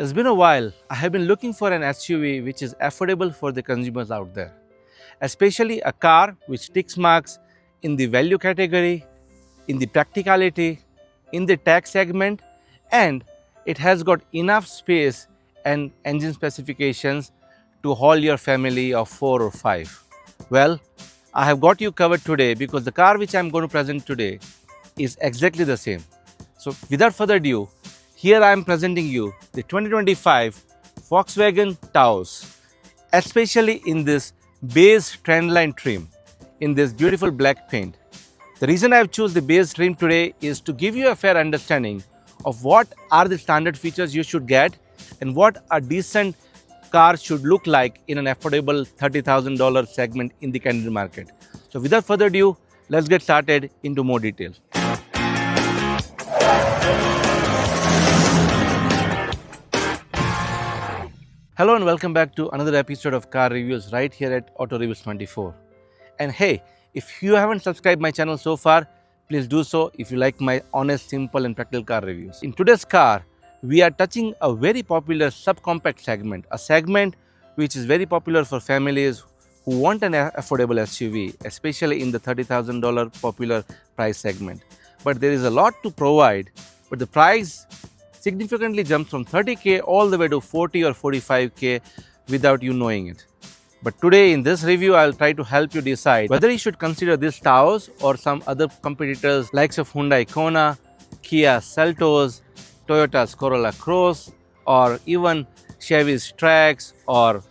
It's been a while. I have been looking for an SUV which is affordable for the consumers out there, especially a car which ticks marks in the value category, in the practicality, in the tax segment, and it has got enough space and engine specifications to haul your family of 4 or 5. Well, I have got you covered today because the car which I am going to present today is exactly the same. So without further ado, here I am presenting you the 2025 Volkswagen Taos, especially in this beige trendline trim, in this beautiful black paint. The reason I have chosen the beige trim today is to give you a fair understanding of what are the standard features you should get and what a decent car should look like in an affordable $30,000 segment in the Canadian market. So without further ado, let's get started into more detail. Hello and welcome back to another episode of Car Reviews right here at Auto Reviews 24. And hey, if you haven't subscribed my channel so far, please do so if you like my honest, simple and practical car reviews. In today's car, we are touching a very popular subcompact segment, a segment which is very popular for families who want an affordable SUV, especially in the $30,000 popular price segment. But there is a lot to provide, but the price significantly jumps from 30K all the way to 40 or 45K without you knowing it. But today in this review, I'll try to help you decide whether you should consider this Taos or some other competitors likes of Hyundai Kona, Kia Seltos, Toyota's Corolla Cross, or even Chevy's Trax or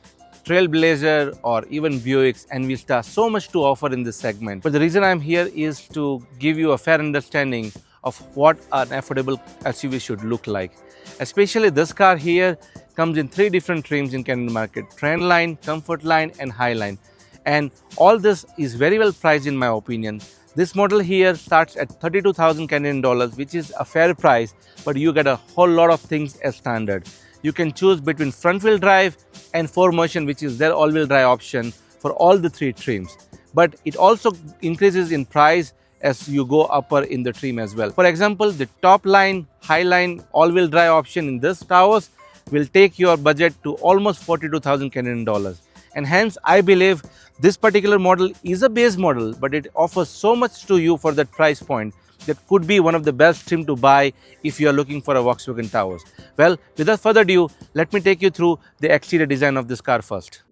Trailblazer or even Buick's Envista. So much to offer in this segment. But the reason I'm here is to give you a fair understanding of what an affordable SUV should look like. Especially this car here comes in 3 different trims in Canadian market: Trendline, Comfortline and Highline. And all this is very well priced in my opinion. This model here starts at 32,000 Canadian dollars, which is a fair price, but you get a whole lot of things as standard. You can choose between front wheel drive and 4Motion, which is their all wheel drive option for all the 3 trims. But it also increases in price as you go upper in the trim as well. For example, the top line, Highline, all-wheel drive option in this Taos will take your budget to almost 42,000 Canadian dollars. And hence, I believe this particular model is a base model, but it offers so much to you for that price point that could be one of the best trim to buy if you are looking for a Volkswagen Taos. Well, without further ado, let me take you through the exterior design of this car first.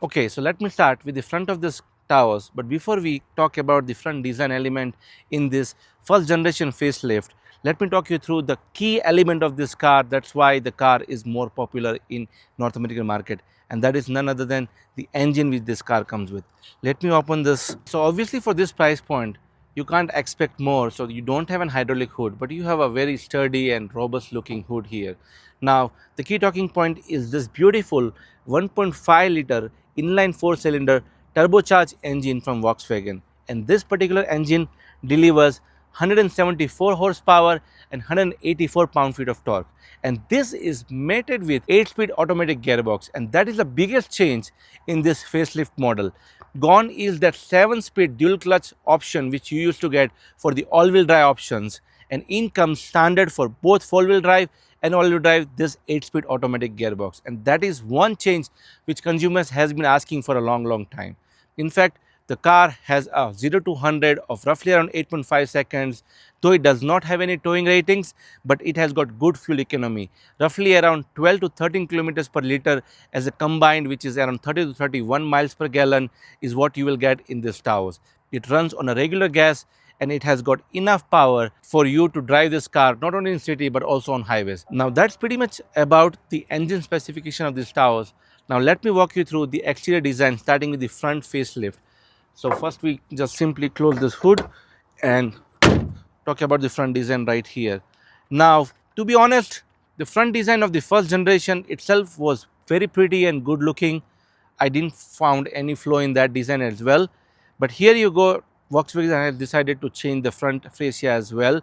Okay, so let me start with the front of this Taos. But before we talk about the front design element in this first generation facelift, let me talk you through the key element of this car. That's why the car is more popular in North American market, and that is none other than the engine which this car comes with. Let me open this. So obviously for this price point, you can't expect more. So you don't have an hydraulic hood, but you have a very sturdy and robust looking hood here. Now, the key talking point is this beautiful 1.5 liter inline 4-cylinder turbocharged engine from Volkswagen. And this particular engine delivers 174 horsepower and 184 pound-feet of torque. And this is mated with 8-speed automatic gearbox. And that is the biggest change in this facelift model. Gone is that 7-speed dual clutch option which you used to get for the all-wheel drive options. And in comes standard for both 4-wheel drive and all-wheel drive this 8-speed automatic gearbox. And that is one change which consumers has been asking for a long time. In fact, the car has a 0 to 100 of roughly around 8.5 seconds, though it does not have any towing ratings, but it has got good fuel economy, roughly around 12 to 13 kilometers per liter as a combined, which is around 30 to 31 miles per gallon is what you will get in this Taos. It runs on a regular gas and it has got enough power for you to drive this car not only in city but also on highways. Now that's pretty much about the engine specification of this Taos. Now let me walk you through the exterior design starting with the front facelift. So first we just simply close this hood and talk about the front design right here. Now, to be honest, the front design of the first generation itself was very pretty and good looking. I didn't found any flaw in that design as well. But here you go, Volkswagen has decided to change the front fascia as well,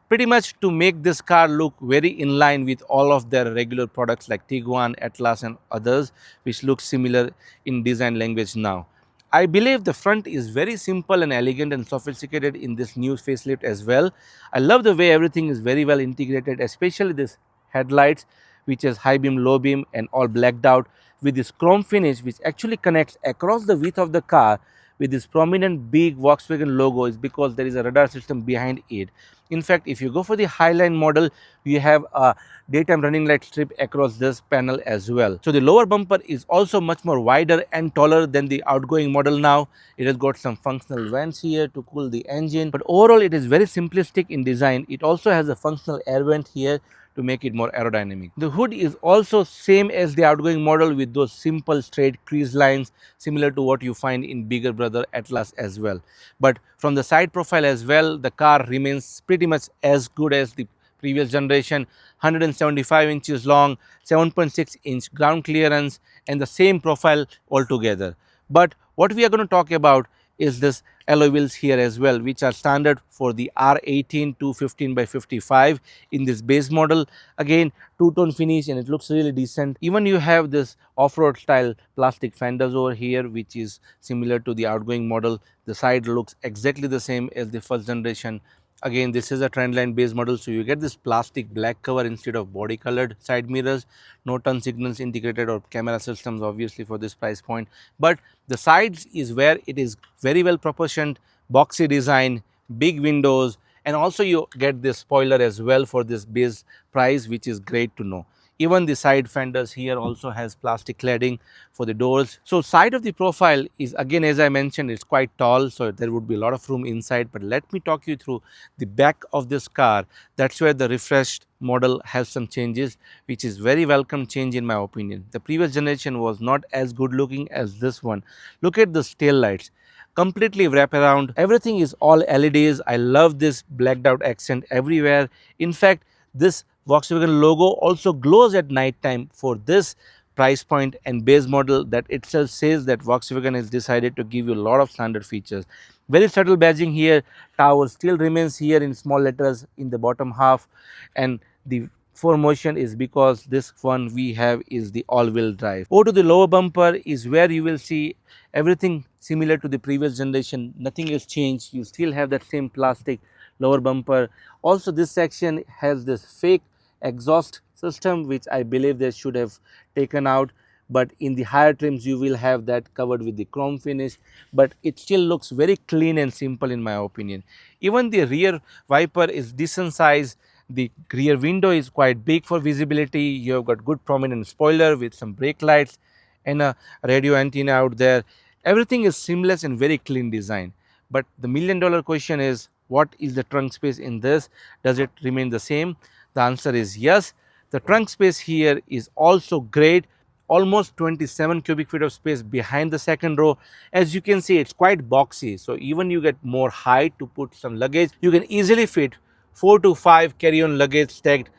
pretty much to make this car look very in line with all of their regular products like Tiguan, Atlas and others, which look similar in design language now. I believe the front is very simple and elegant and sophisticated in this new facelift as well. I love the way everything is very well integrated, especially this headlights, which is high beam, low beam and all blacked out with this chrome finish, which actually connects across the width of the car with this prominent big Volkswagen logo, is because there is a radar system behind it. In fact, if you go for the Highline model, you have a daytime running light strip across this panel as well. So the lower bumper is also much more wider and taller than the outgoing model now. It has got some functional vents here to cool the engine, but overall it is very simplistic in design. It also has a functional air vent here to make it more aerodynamic. The hood is also same as the outgoing model with those simple straight crease lines similar to what you find in bigger brother Atlas as well. But from the side profile as well, the car remains pretty much as good as the previous generation. 175 inches long, 7.6-inch ground clearance and the same profile altogether. But what we are going to talk about is this alloy wheels here as well, which are standard for the R18 215 by 55 in this base model. Again, two-tone finish and it looks really decent. Even you have this off-road style plastic fenders over here, which is similar to the outgoing model. The side looks exactly the same as the first generation. Again, this is a trendline base model, so you get this plastic black cover instead of body colored side mirrors. No turn signals integrated or camera systems obviously for this price point, but the sides is where it is very well proportioned, boxy design, big windows, and also you get this spoiler as well for this base price, which is great to know. Even the side fenders here also has plastic cladding for the doors. So side of the profile is, again, as I mentioned, it's quite tall, so there would be a lot of room inside. But let me talk you through the back of this car. That's where the refreshed model has some changes, which is very welcome change in my opinion. The previous generation was not as good looking as this one. Look at the tail lights, completely wrap around. Everything is all LEDs. I love this blacked out accent everywhere. In fact, this Volkswagen logo also glows at night time for this price point and base model. That itself says that Volkswagen has decided to give you a lot of standard features. Very subtle badging here. Taos still remains here in small letters in the bottom half, and the 4Motion is because this one we have is the all-wheel drive. Over to the lower bumper is where you will see everything similar to the previous generation. Nothing has changed. You still have that same plastic lower bumper. Also, this section has this fake exhaust system, which I believe they should have taken out, but in the higher trims you will have that covered with the chrome finish, but it still looks very clean and simple in my opinion. Even the rear wiper is decent size. The rear window is quite big for visibility. You have got good prominent spoiler with some brake lights and a radio antenna out there. Everything is seamless and very clean design. But the $1,000,000 question is, what is the trunk space in this? Does it remain the same? The answer is yes. The trunk space here is also great. Almost 27 cubic feet of space behind the second row. As you can see, it's quite boxy. So even you get more height to put some luggage. You can easily fit 4 to 5 carry-on luggage stacked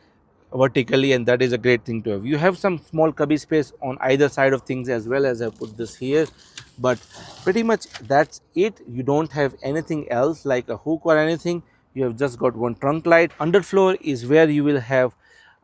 vertically, and that is a great thing to have. You have some small cubby space on either side of things as well, as I put this here, but pretty much that's it. You don't have anything else like a hook or anything. You have just got one trunk light. Underfloor is where you will have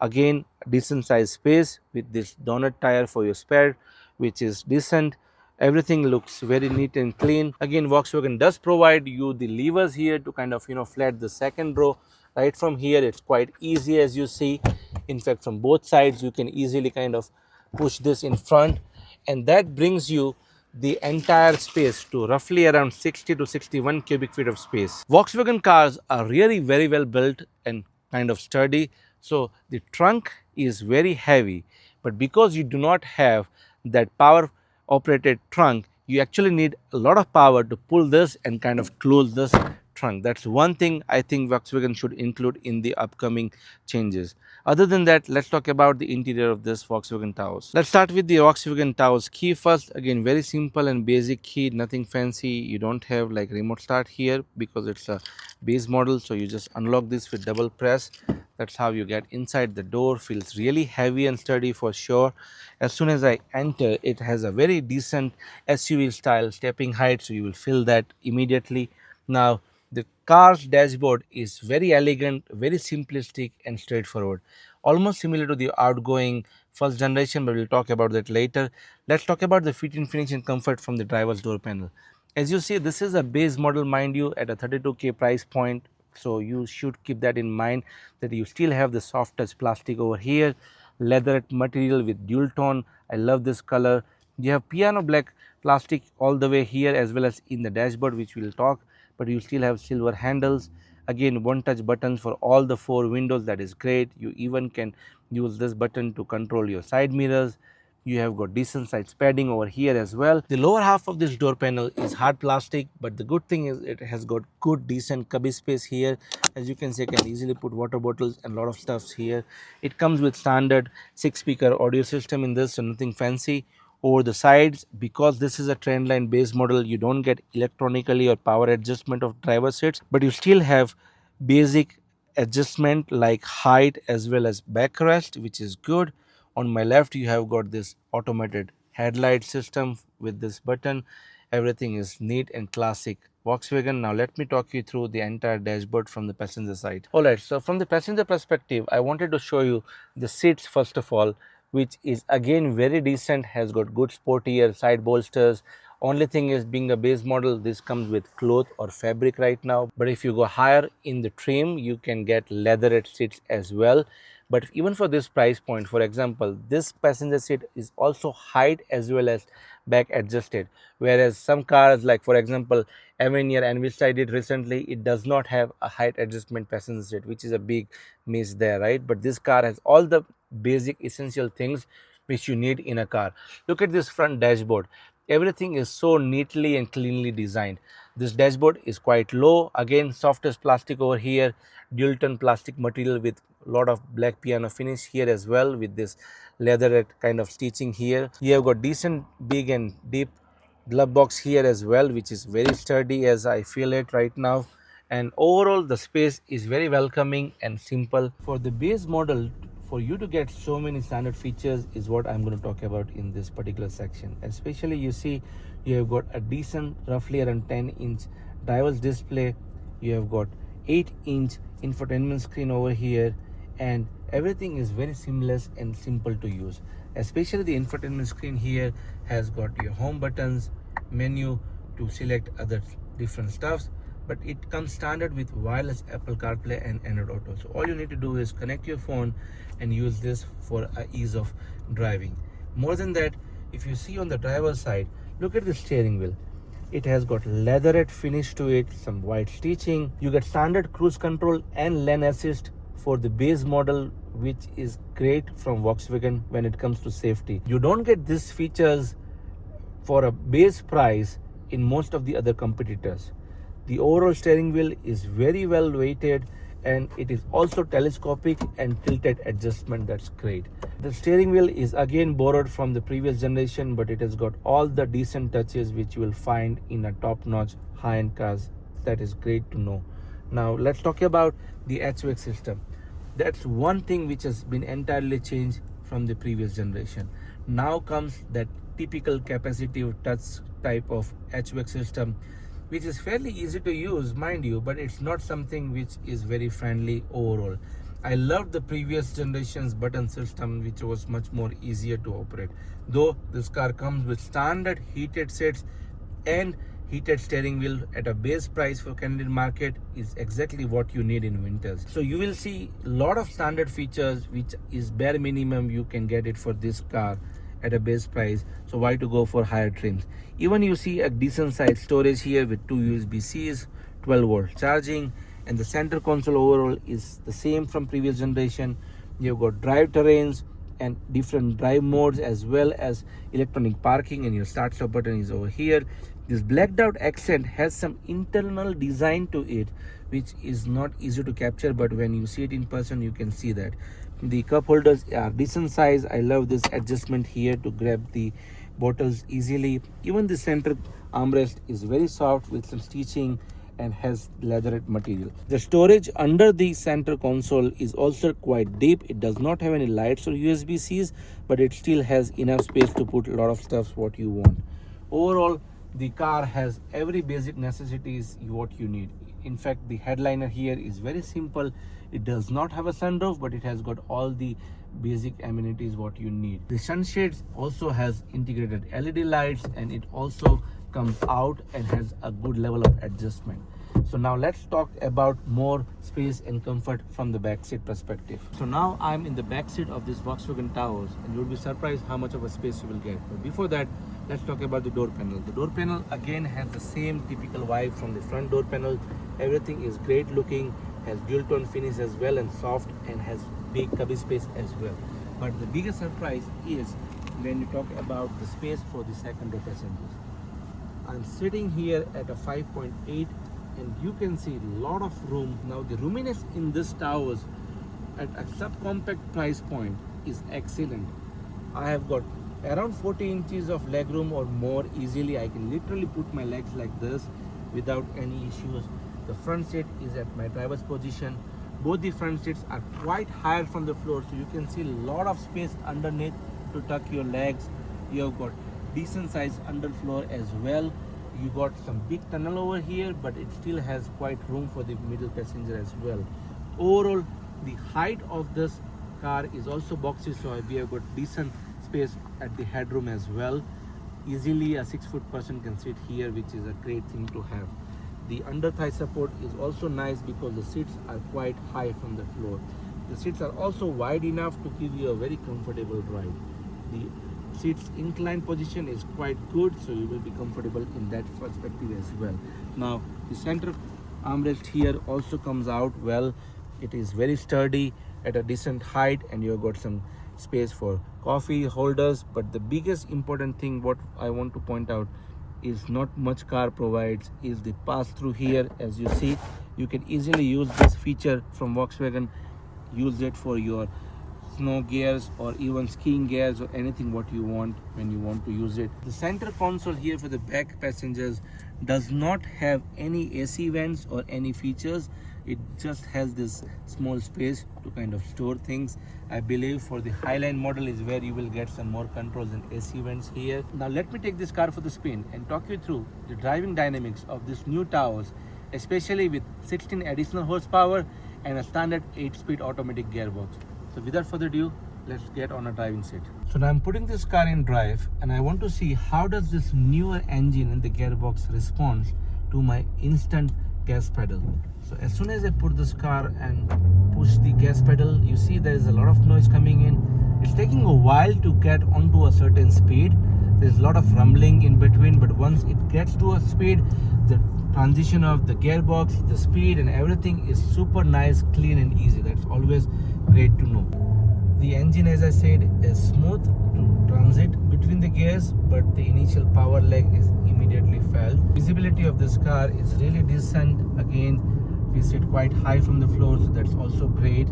again decent size space with this donut tire for your spare, which is decent. Everything looks very neat and clean. Again, Volkswagen does provide you the levers here to kind of flat the second row. Right from here, it's quite easy, as you see. In fact, from both sides you can easily kind of push this in front, and that brings you the entire space to roughly around 60 to 61 cubic feet of space. Volkswagen cars are really very well built and kind of sturdy, so the trunk is very heavy, but because you do not have that power operated trunk, you actually need a lot of power to pull this and kind of close this trunk. That's one thing I think Volkswagen should include in the upcoming changes. Other than that, let's talk about the interior of this Volkswagen Taos. Let's start with the Volkswagen Taos key first. Again, very simple and basic key, nothing fancy. You don't have like remote start here because it's a base model, so you just unlock this with double press. That's how you get inside. The door feels really heavy and sturdy for sure. As soon as I enter, it has a very decent SUV style stepping height, so you will feel that immediately. Now the car's dashboard is very elegant, very simplistic and straightforward, almost similar to the outgoing first generation, but we'll talk about that later. Let's talk about the fit and finish and comfort from the driver's door panel. As you see, this is a base model, mind you, at a 32K price point, so you should keep that in mind, that you still have the soft touch plastic over here, leather material with dual tone. I love this color. You have piano black plastic all the way here as well as in the dashboard, which we will talk, but you still have silver handles. Again, one touch buttons for all the 4 windows. That is great. You even can use this button to control your side mirrors. You have got decent size padding over here as well. The lower half of this door panel is hard plastic, but the good thing is it has got good decent cubby space here. As you can see, I can easily put water bottles and a lot of stuffs here. It comes with standard 6-speaker audio system in this, so nothing fancy. Over the sides, because this is a trendline base model, you don't get electronically or power adjustment of driver seats, but you still have basic adjustment like height as well as backrest, which is good. On my left, you have got this automated headlight system with this button. Everything is neat and classic Volkswagen. Now let me talk you through the entire dashboard from the passenger side. Alright, so from the passenger perspective, I wanted to show you the seats first of all, which is again very decent, has got good sporty side bolsters. Only thing is, being a base model, this comes with cloth or fabric right now, but if you go higher in the trim, you can get leatherette seats as well. But even for this price point, for example, this passenger seat is also height as well as back adjusted, whereas some cars like for example Avenir, and which I did recently, it does not have a height adjustment passenger seat, which is a big miss there, right? But this car has all the basic essential things which you need in a car. Look at this front dashboard. Everything is so neatly and cleanly designed. This dashboard is quite low. Again, softest plastic over here, dual tone plastic material with a lot of black piano finish here as well, with this leatherette kind of stitching here. You have got decent big and deep glove box here as well, which is very sturdy as I feel it right now. And overall the space is very welcoming and simple. For the base model, for you to get so many standard features is what I'm going to talk about in this particular section. Especially you see, you have got a decent roughly around 10-inch driver's display. You have got 8-inch infotainment screen over here, and everything is very seamless and simple to use. Especially the infotainment screen here has got your home buttons, menu to select other different stuffs, but it comes standard with wireless Apple CarPlay and Android Auto. So all you need to do is connect your phone and use this for ease of driving. More than that, if you see on the driver's side, look at the steering wheel. It has got leatherette finish to it, some white stitching. You get standard cruise control and lane assist for the base model, which is great from Volkswagen when it comes to safety. You don't get these features for a base price in most of the other competitors. The overall steering wheel is very well weighted, and it is also telescopic and tilted adjustment. That's great. The steering wheel is again borrowed from the previous generation, but it has got all the decent touches which you will find in a top-notch high-end cars. That is great to know. Now let's talk about the HVAC system. That's one thing which has been entirely changed from the previous generation. Now comes that typical capacitive touch type of HVAC system, which is fairly easy to use, mind you, but it's not something which is very friendly overall. I loved the previous generation's button system, which was much more easier to operate. Though this car comes with standard heated seats and heated steering wheel at a base price for Canadian market, is exactly what you need in winters. So you will see a lot of standard features which is bare minimum you can get it for this car at a base price, so why to go for higher trims? Even you see a decent size storage here with 2 USB-Cs, 12-volt charging, and the center console overall is the same from previous generation. You've got drive terrains and different drive modes as well as electronic parking, and your start stop button is over here. This blacked out accent has some internal design to it, which is not easy to capture, but when you see it in person, you can see that. The cup holders are decent size. I love this adjustment here to grab the bottles easily. Even the center armrest is very soft with some stitching and has leatherette material. The storage under the center console is also quite deep. It does not have any lights or USB-Cs, but it still has enough space to put a lot of stuff what you want. Overall, the car has every basic necessities what you need. In fact, the headliner here is very simple. It does not have a sunroof, but it has got all the basic amenities what you need. The sunshades also has integrated LED lights, and it also comes out and has a good level of adjustment. So now let's talk about more space and comfort from the back seat perspective. So now I'm in the back seat of this Volkswagen Taos, and you'll be surprised how much of a space you will get. But before that, let's talk about the door panel. The door panel again has the same typical vibe from the front door panel. Everything is great looking, has dual tone finish as well, and soft, and has big cubby space as well. But the biggest surprise is when you talk about the space for the second row passengers. I'm sitting here at a 5.8, and you can see a lot of room. Now the roominess in this Taos at a subcompact price point is excellent. I have got around 40 inches of legroom or more easily. I can literally put my legs like this without any issues. The front seat is at my driver's position. Both the front seats are quite higher from the floor, so you can see a lot of space underneath to tuck your legs. You have got decent size underfloor as well. You got some big tunnel over here, but it still has quite room for the middle passenger as well. Overall, the height of this car is also boxy, so we have got decent space at the headroom as well. Easily a 6-foot person can sit here, which is a great thing to have. The under thigh support is also nice because the seats are quite high from the floor. The seats are also wide enough to give you a very comfortable ride. The seats inclined position is quite good, so you will be comfortable in that perspective as well. Now the center armrest here also comes out well. It is very sturdy at a decent height, and you've got some space for coffee holders. But the biggest important thing what I want to point out is not much car provides is the pass through here. As you see, you can easily use this feature from Volkswagen. Use it for your snow gears or even skiing gears or anything what you want when you want to use it. The center console here for the back passengers does not have any AC vents or any features. It just has this small space to kind of store things. I believe for the Highline model is where you will get some more controls and AC vents here. Now let me take this car for the spin and talk you through the driving dynamics of this new Taos, especially with 16 additional horsepower and a standard 8-speed automatic gearbox. So without further ado, let's get on a driving seat. So now I'm putting this car in drive, and I want to see how does this newer engine and the gearbox respond to my instant gas pedal. So as soon as I put this car and push the gas pedal, you see there is a lot of noise coming in. It's taking a while to get onto a certain speed. There's a lot of rumbling in between, but once it gets to a speed, the transition of the gearbox, the speed and everything is super nice, clean and easy. That's always great to know. The engine, as I said, is smooth to transit between the gears, but the initial power lag is immediately felt. Visibility of this car is really decent. Again, we sit quite high from the floor, so that's also great.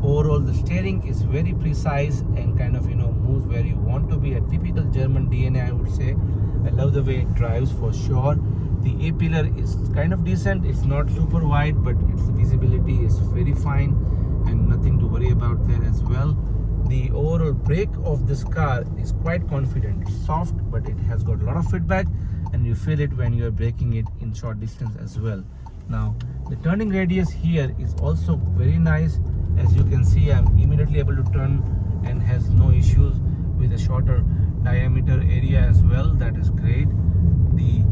Overall, the steering is very precise and kind of moves where you want to be. A typical German DNA, I would say. I love the way it drives for sure. The A-pillar is kind of decent. It's not super wide, but its visibility is very fine and nothing to worry about there as well. The overall brake of this car is quite confident. It's soft, but it has got a lot of feedback, and you feel it when you are braking it in short distance as well. Now the turning radius here is also very nice. As you can see, I'm immediately able to turn and has no issues with a shorter diameter area as well. That is great. The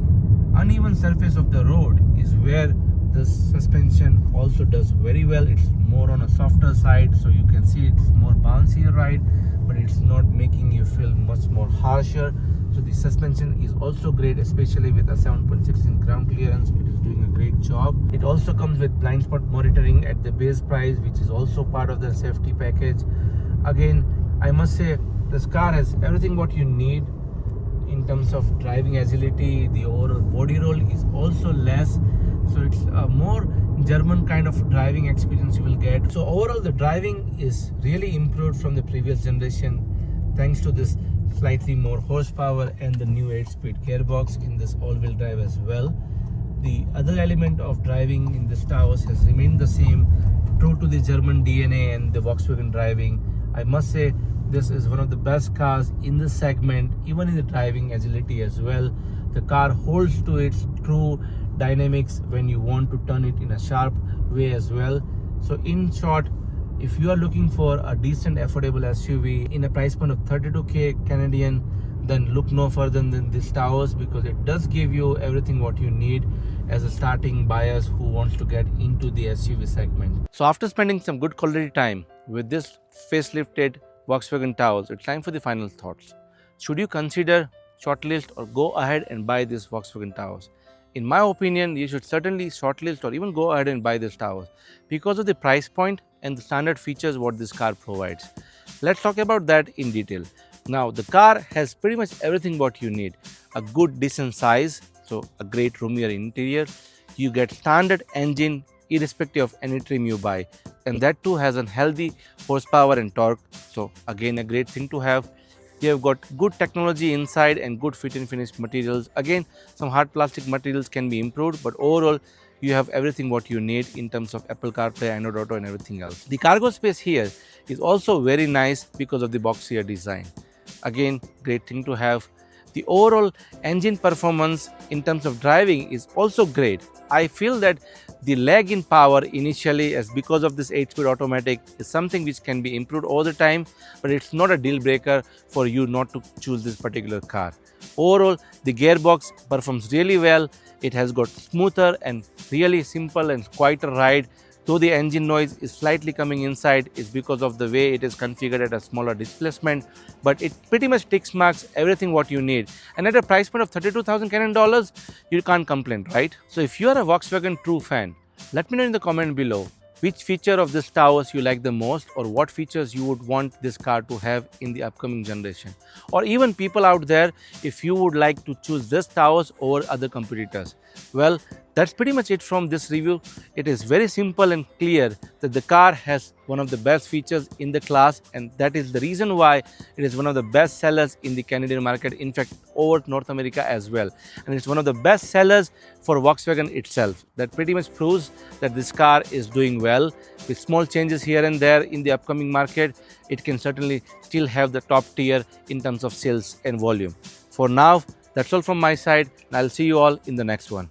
uneven surface of the road is where the suspension also does very well. It's more on a softer side, so you can see it's more bouncy ride, but it's not making you feel much more harsher. So the suspension is also great, especially with a 7.6 inch ground clearance. It is doing a great job. It also comes with blind spot monitoring at the base price, which is also part of the safety package. Again, I must say this car has everything what you need in terms of driving agility. The overall body roll is also less, so it's a more German kind of driving experience you will get. So overall the driving is really improved from the previous generation thanks to this slightly more horsepower and the new 8-speed gearbox in this all-wheel drive as well. The other element of driving in this Taos has remained the same, true to the German DNA and the Volkswagen driving. I must say this is one of the best cars in this segment, even in the driving agility as well. The car holds to its true dynamics when you want to turn it in a sharp way as well. So in short, if you are looking for a decent affordable SUV in a price point of 32k Canadian, then look no further than this Taos, because it does give you everything what you need as a starting buyers who wants to get into the SUV segment. So after spending some good quality time with this facelifted Volkswagen Taos, it's time for the final thoughts. Should you consider shortlist or go ahead and buy this Volkswagen Taos? In my opinion, you should certainly shortlist or even go ahead and buy this Taos because of the price point and the standard features what this car provides. Let's talk about that in detail. Now, the car has pretty much everything what you need. A good decent size, so a great roomier interior. You get standard engine irrespective of any trim you buy, and that too has a healthy horsepower and torque. So again, a great thing to have. You have got good technology inside and good fit and finish materials. Again, some hard plastic materials can be improved, but overall you have everything what you need in terms of Apple CarPlay, Android Auto and everything else. The cargo space here is also very nice because of the boxier design. Again, great thing to have. The overall engine performance in terms of driving is also great. I feel that the lag in power initially, as because of this 8-speed automatic, is something which can be improved all the time, but it's not a deal breaker for you not to choose this particular car. Overall, the gearbox performs really well. It has got smoother and really simple and quieter ride. Though the engine noise is slightly coming inside, is because of the way it is configured at a smaller displacement, but it pretty much ticks marks everything what you need. And at a price point of 32,000 Canadian dollars, you can't complain, right? So if you are a Volkswagen true fan, let me know in the comment below which feature of this Taos you like the most, or what features you would want this car to have in the upcoming generation. Or even people out there, if you would like to choose this Taos over other competitors. Well, that's pretty much it from this review. It is very simple and clear that the car has one of the best features in the class, and that is the reason why it is one of the best sellers in the Canadian market, in fact over North America as well. And it's one of the best sellers for Volkswagen itself. That pretty much proves that this car is doing well. With small changes here and there in the upcoming market, it can certainly still have the top tier in terms of sales and volume. For now, that's all from my side, and I'll see you all in the next one.